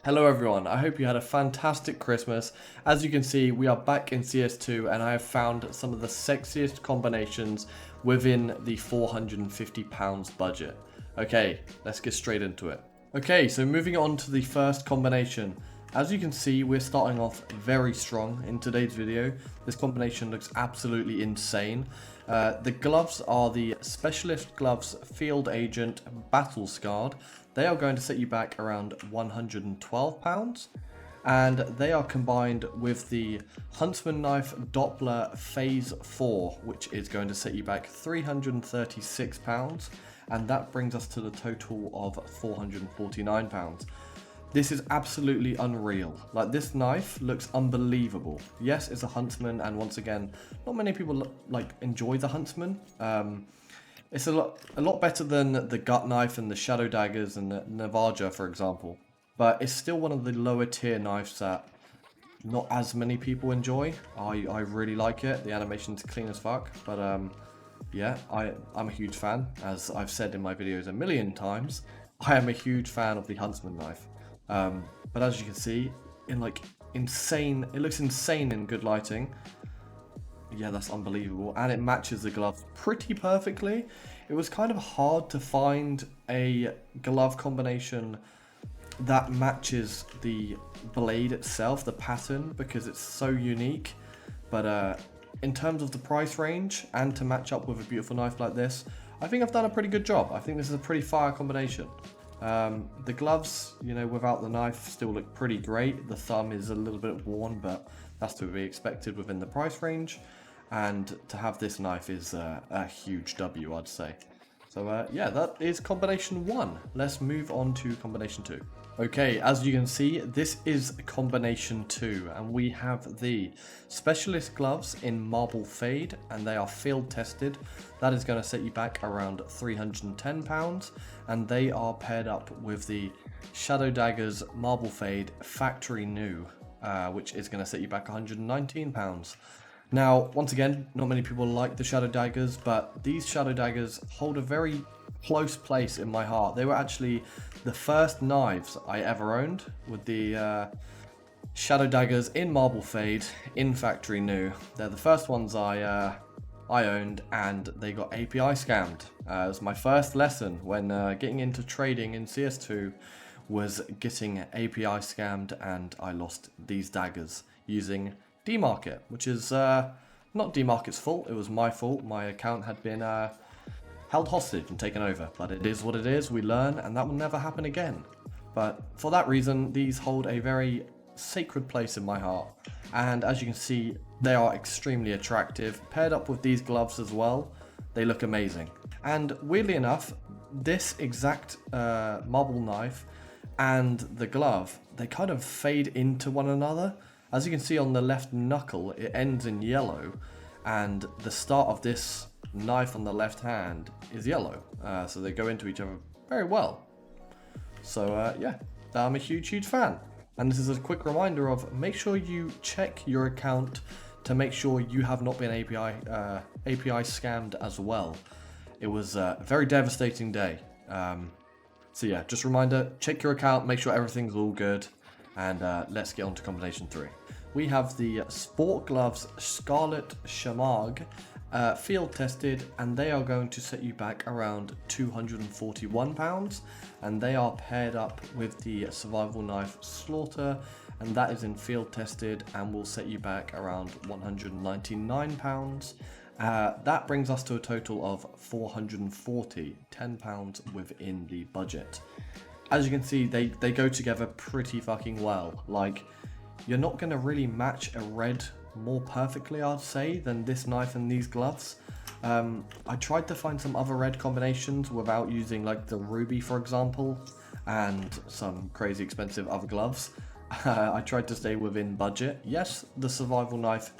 Hello everyone, I hope you had a fantastic Christmas. As you can see, we are back in CS2 and I have found some of the sexiest combinations within the £450 budget. Okay, let's get straight into it. Okay, so moving on to the first combination. As you can see, we're starting off very strong in today's video. This combination looks absolutely insane. The gloves are the Specialist Gloves Field Agent Battle Scarred. They are going to set you back around £112. And they are combined with the Huntsman Knife Doppler Phase 4, which is going to set you back £336. And that brings us to the total of £449. This is absolutely unreal. Like, this knife looks unbelievable. Yes, it's a Huntsman, and once again, not many people enjoy the Huntsman. It's a lot better than the gut knife and the shadow daggers and the Navaja, for example. But it's still one of the lower tier knives that not as many people enjoy. I really like it. The animation's clean as fuck. But yeah, I'm a huge fan. As I've said in my videos a million times, I am a huge fan of the Huntsman knife. But as you can see, it looks insane in good lighting. Yeah, that's unbelievable. And it matches the glove pretty perfectly. It was kind of hard to find a glove combination that matches the blade itself, the pattern, because it's so unique. But in terms of the price range and to match up with a beautiful knife like this, I think I've done a pretty good job. I think this is a pretty fire combination. The gloves, without the knife still look pretty great. The thumb is a little bit worn, but that's to be expected within the price range. And to have this knife is a huge W, I'd say. So yeah, that is combination 1. Let's move on to combination 2. Okay, as you can see, this is combination 2, and we have the Specialist Gloves in Marble Fade, and they are field tested. That is going to set you back around £310, and they are paired up with the Shadow Daggers Marble Fade Factory New, which is going to set you back £119. Now, once again, not many people like the Shadow Daggers, but these Shadow Daggers hold a very close place in my heart. They were actually the first knives I ever owned, with the Shadow Daggers in Marble Fade in Factory New. They're the first ones I owned, and they got API scammed. It was my first lesson when getting into trading in CS2 was getting API scammed, and I lost these daggers using Demarket, which is not Demarket's fault. It was my fault. My account had been held hostage and taken over, but it is what it is. We learn, and that will never happen again. But for that reason, these hold a very sacred place in my heart, and as you can see, they are extremely attractive. Paired up with these gloves as well, they look amazing. And weirdly enough, this exact marble knife and the glove, they kind of fade into one another. As you can see on the left knuckle, it ends in yellow, and the start of this knife on the left hand is yellow. So they go into each other very well. So yeah, I'm a huge fan. And this is a quick reminder of, make sure you check your account to make sure you have not been API scammed as well. It was a very devastating day. So yeah, just a reminder, check your account, make sure everything's all good. And let's get on to combination 3. We have the Sport Gloves Scarlet Shamagh field tested, and they are going to set you back around £241. And they are paired up with the Survival Knife Slaughter, and that is in field tested and will set you back around £199. That brings us to a total of £440, £10 within the budget. As you can see, they go together pretty fucking well. Like, you're not going to really match a red more perfectly, I'd say, than this knife and these gloves. I tried to find some other red combinations without using, like, the ruby, for example, and some crazy expensive other gloves. I tried to stay within budget. Yes, the survival knife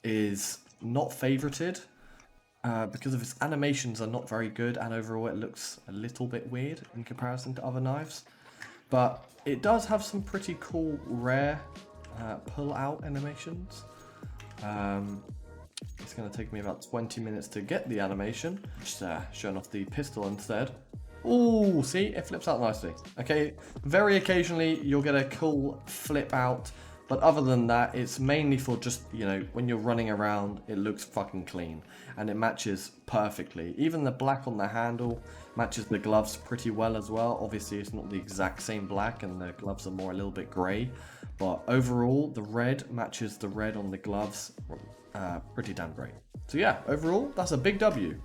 is not favorited, because of its animations are not very good, and overall it looks a little bit weird in comparison to other knives. But it does have some pretty cool rare pull out animations. It's going to take me about 20 minutes to get the animation. Just showing off the pistol instead. Oh, see, it flips out nicely. Okay, very occasionally you'll get a cool flip out, but other than that, it's mainly for just, you know, when you're running around, it looks fucking clean and it matches perfectly. Even the black on the handle matches the gloves pretty well as well. Obviously, it's not the exact same black and the gloves are more a little bit grey, but overall, the red matches the red on the gloves pretty damn great. So yeah, overall, that's a big W.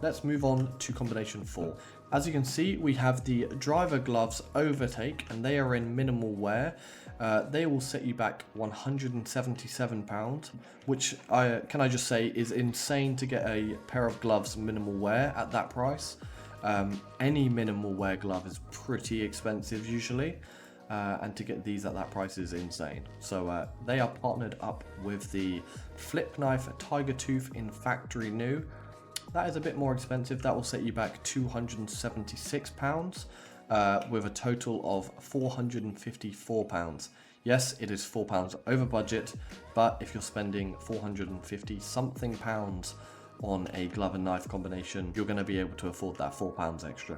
Let's move on to combination 4. As you can see, we have the driver gloves Overtake, and they are in minimal wear. They will set you back £177, which can I just say is insane to get a pair of gloves minimal wear at that price. Any minimal wear glove is pretty expensive usually. And to get these at that price is insane. So they are partnered up with the Flip Knife Tiger Tooth in Factory New. That is a bit more expensive. That will set you back £276 with a total of £454. Yes, it is £4 over budget, but if you're spending 450 something pounds on a glove and knife combination, you're going to be able to afford that £4 extra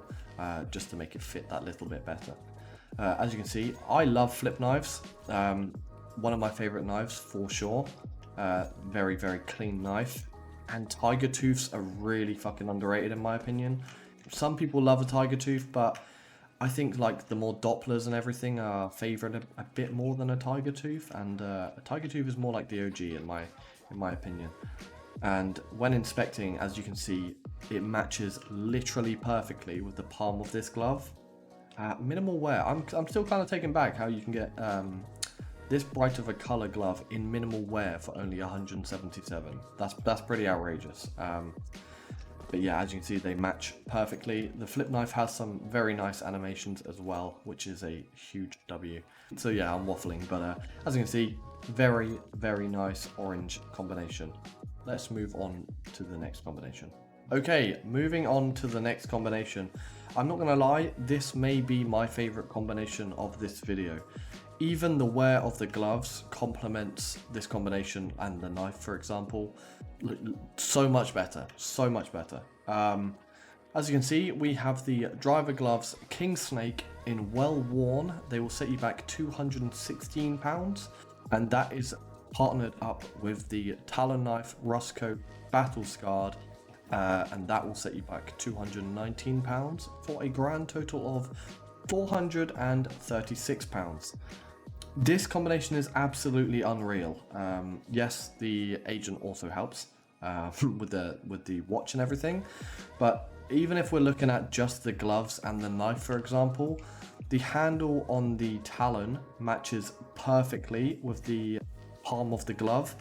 just to make it fit that little bit better. As you can see, I love flip knives. One of my favorite knives for sure. Very, very clean knife. And tiger tooths are really fucking underrated in my opinion. Some people love a tiger tooth, but I think like the more Dopplers and everything are favored a bit more than a tiger tooth. And a tiger tooth is more like the OG in my opinion. And when inspecting, as you can see, it matches literally perfectly with the palm of this glove. Minimal wear. I'm still kind of taken back how you can get this bright of a color glove in minimal wear for only 177. That's pretty outrageous. But yeah, as you can see, they match perfectly. The flip knife has some very nice animations as well, which is a huge W. So yeah, I'm waffling, but as you can see, very, very nice orange combination. Let's move on to the next combination. Okay, moving on to the next combination. I'm not gonna lie, this may be my favorite combination of this video. Even the wear of the gloves complements this combination, and the knife, for example, so much better, so much better. As you can see, we have the driver gloves King Snake in well worn. They will set you back £216, and that is partnered up with the Talon knife Rust Coat Battle Scarred. And that will set you back £219 for a grand total of £436. This combination is absolutely unreal. Yes, the agent also helps with the watch and everything, but even if we're looking at just the gloves and the knife, for example, the handle on the Talon matches perfectly with the palm of the glove.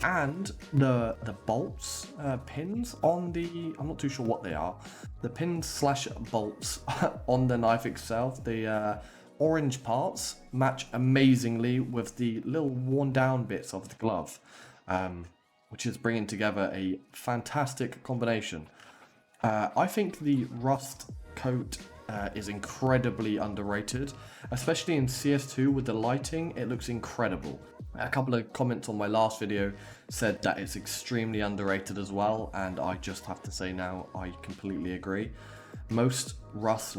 And the bolts, pins on the, I'm not too sure what they are, the pins / bolts on the knife itself, the orange parts match amazingly with the little worn down bits of the glove, which is bringing together a fantastic combination. I think the rust coat is incredibly underrated, especially in CS2 with the lighting. It looks incredible. A couple of comments on my last video said that it's extremely underrated as well, and I just have to say now I completely agree. Most rust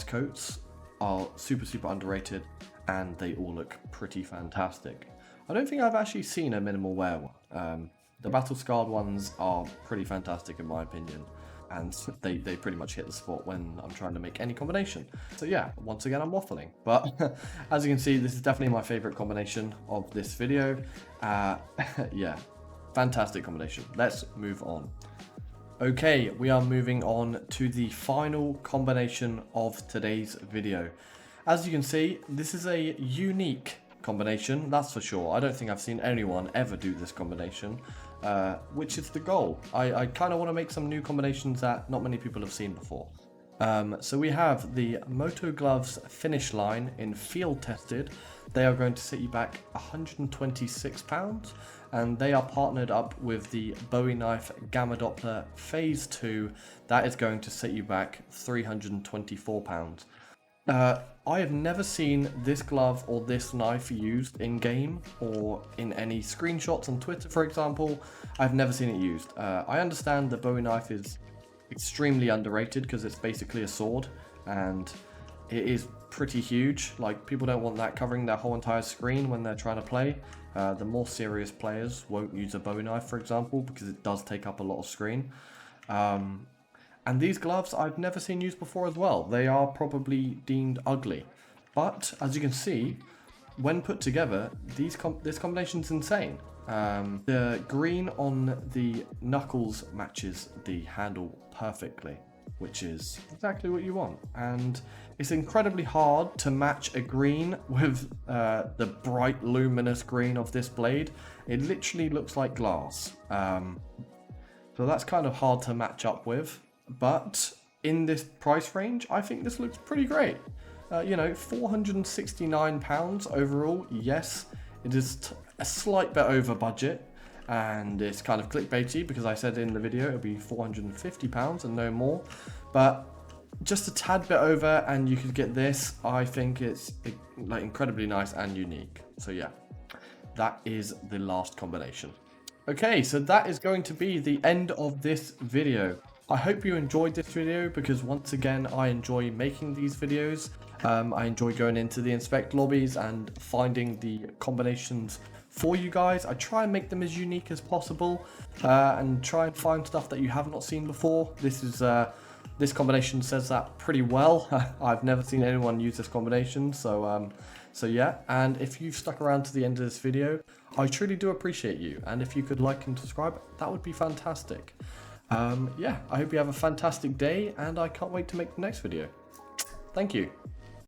coats are super underrated, and they all look pretty fantastic. I don't think I've actually seen a minimal wear one. The battle scarred ones are pretty fantastic in my opinion, and they pretty much hit the spot when I'm trying to make any combination. So yeah, once again I'm waffling, but as you can see, this is definitely my favorite combination of this video. Yeah, fantastic combination. Let's move on. Okay, we are moving on to the final combination of today's video. As you can see, this is a unique combination, that's for sure. I don't think I've seen anyone ever do this combination, which is the goal. I kind of want to make some new combinations that not many people have seen before. So we have the Moto Gloves Finish Line in Field Tested. They are going to set you back £126, and they are partnered up with the Bowie Knife Gamma Doppler Phase 2. That is going to set you back £324. I have never seen this glove or this knife used in game or in any screenshots on Twitter, for example. I've never seen it used. I understand the Bowie knife is extremely underrated because it's basically a sword, and it is pretty huge. Like, people don't want that covering their whole entire screen when they're trying to play. The more serious players won't use a bow knife, for example, because it does take up a lot of screen. And these gloves I've never seen used before as well. They are probably deemed ugly. But, as you can see, when put together, this combination is insane. The green on the knuckles matches the handle perfectly, which is exactly what you want. And it's incredibly hard to match a green with the bright luminous green of this blade. It literally looks like glass. So that's kind of hard to match up with. But in this price range, I think this looks pretty great. You know, £469 overall. Yes, it is a slight bit over budget, and it's kind of clickbaity because I said in the video it would be £450 and no more. But just a tad bit over, and you could get this. I think it's like incredibly nice and unique. So yeah, that is the last combination. Okay, so that is going to be the end of this video. I hope you enjoyed this video because, once again, I enjoy making these videos. I enjoy going into the inspect lobbies and finding the combinations for you guys. I try and make them as unique as possible and try and find stuff that you have not seen before. This combination says that pretty well. I've never seen anyone use this combination, so yeah. And if you've stuck around to the end of this video, I truly do appreciate you. And if you could like and subscribe, that would be fantastic. Yeah, I hope you have a fantastic day, and I can't wait to make the next video. Thank you.